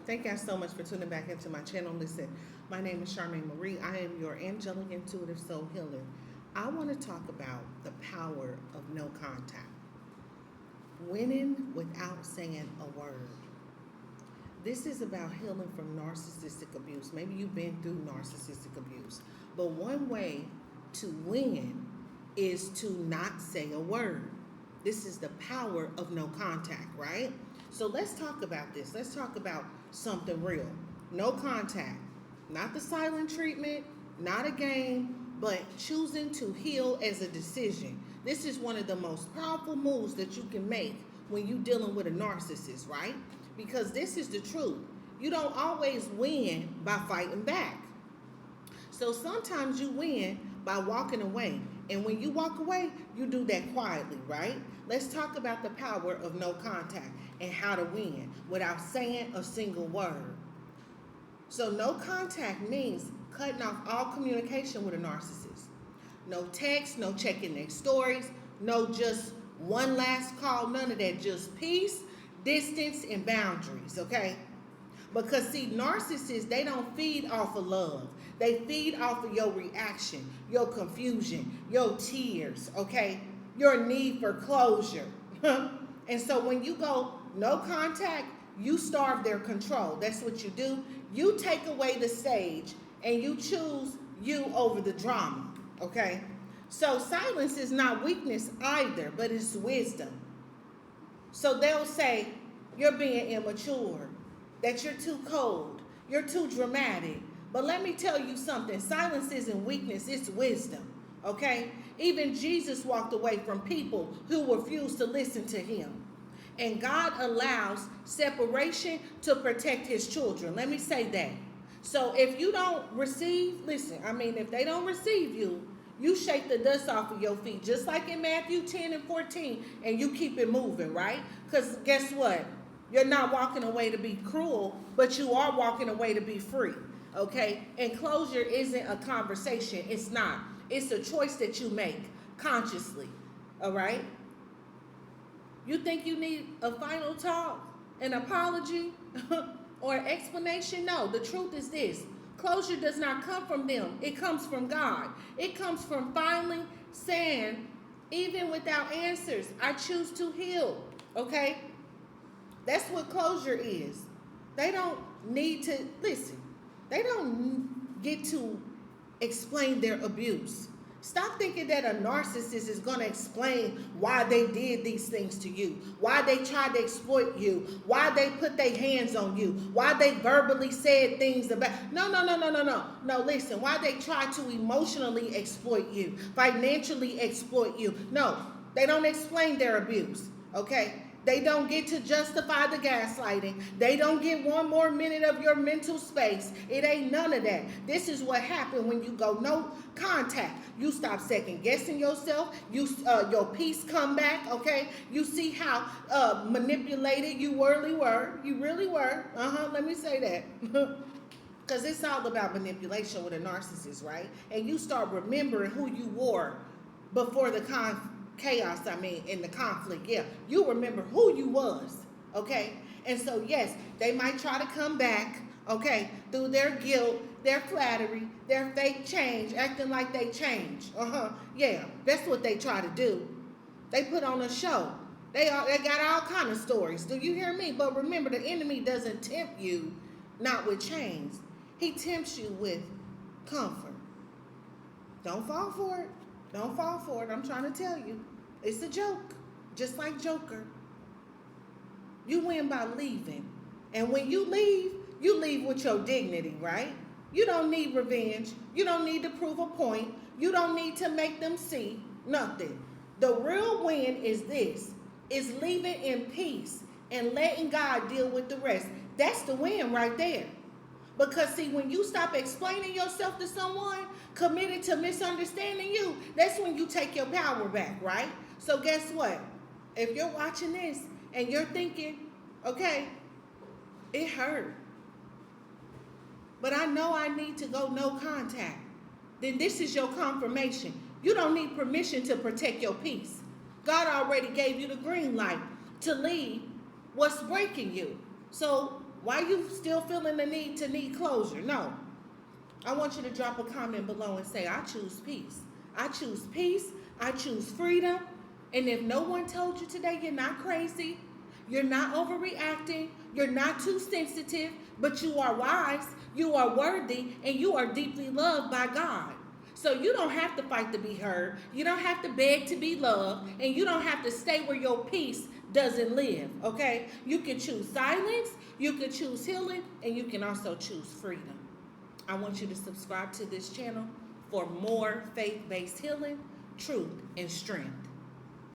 Thank you guys so much for tuning back into my channel. Listen, my name is Charmaine Marie. I am your angelic intuitive soul healer. I want to talk about the power of no contact. Winning without saying a word. This is about healing from narcissistic abuse. Maybe you've been through narcissistic abuse. But one way to win is to not say a word. This is the power of no contact, right? So let's talk about this. Let's talk about something real. No contact. Not the silent treatment, not a game, but choosing to heal as a decision. This is one of the most powerful moves that you can make when you're dealing with a narcissist, right? Because this is the truth. You don't always win by fighting back. So sometimes you win by walking away. And when you walk away, you do that quietly, right? Let's talk about the power of no contact and how to win without saying a single word. So no contact means cutting off all communication with a narcissist. No text, no checking their stories, no just one last call, none of that. Just peace, distance, and boundaries, okay? Because see, narcissists, they don't feed off of love. They feed off of your reaction, your confusion, your tears, okay? Your need for closure. And so when you go no contact, you starve their control. That's what you do. You take away the stage and you choose you over the drama, okay? So silence is not weakness either, but it's wisdom. So they'll say, you're being immature, that you're too cold, you're too dramatic. But let me tell you something, silence isn't weakness, it's wisdom, okay? Even Jesus walked away from people who refused to listen to him. And God allows separation to protect his children. Let me say that. So if you don't receive, listen, if they don't receive you, you shake the dust off of your feet, just like in Matthew 10 and 14, and you keep it moving, right? Because guess what? You're not walking away to be cruel, but you are walking away to be free, okay? And closure isn't a conversation. It's not. It's a choice that you make consciously, all right? You think you need a final talk, an apology, or an explanation? No, the truth is this. Closure does not come from them. It comes from God. It comes from finally saying, even without answers, I choose to heal, okay? That's what closure is. They don't need to, listen, they don't get to explain their abuse. Stop thinking that a narcissist is going to explain why they did these things to you, why they tried to exploit you, why they put their hands on you, why they verbally said things about. No. No, listen, why they try to emotionally exploit you, financially exploit you. No, they don't explain their abuse, okay? They don't get to justify the gaslighting. They don't get one more minute of your mental space. It ain't none of that. This is what happened when you go no contact. You stop second guessing yourself. Your peace come back, okay? You see how manipulated you really were. You really were. Let me say that. Because it's all about manipulation with a narcissist, right? And you start remembering who you were before the chaos, in the conflict. Yeah, you remember who you was, okay? And so yes, they might try to come back, okay, through their guilt, their flattery, their fake change, acting like they change. Yeah, that's what they try to do. They put on a show. They got all kind of stories. Do you hear me? But remember, the enemy doesn't tempt you not with chains. He tempts you with comfort. Don't fall for it. Don't fall for it. I'm trying to tell you. It's a joke. Just like Joker. You win by leaving. And when you leave with your dignity, right? You don't need revenge. You don't need to prove a point. You don't need to make them see nothing. The real win is this. Is leaving in peace and letting God deal with the rest. That's the win right there. Because see, when you stop explaining yourself to someone committed to misunderstanding you, that's when you take your power back, right? So guess what? If you're watching this and you're thinking, okay, it hurt, but I know I need to go no contact, then this is your confirmation. You don't need permission to protect your peace. God already gave you the green light to leave what's breaking you. So Why you still feeling the need to need closure? No. I want you to drop a comment below and say, I choose peace. I choose peace. I choose freedom. And if no one told you today, you're not crazy, you're not overreacting, you're not too sensitive, but you are wise, you are worthy, and you are deeply loved by God. So you don't have to fight to be heard. You don't have to beg to be loved. And you don't have to stay where your peace doesn't live, okay? You can choose silence, you can choose healing, and you can also choose freedom. I want you to subscribe to this channel for more faith-based healing, truth, and strength.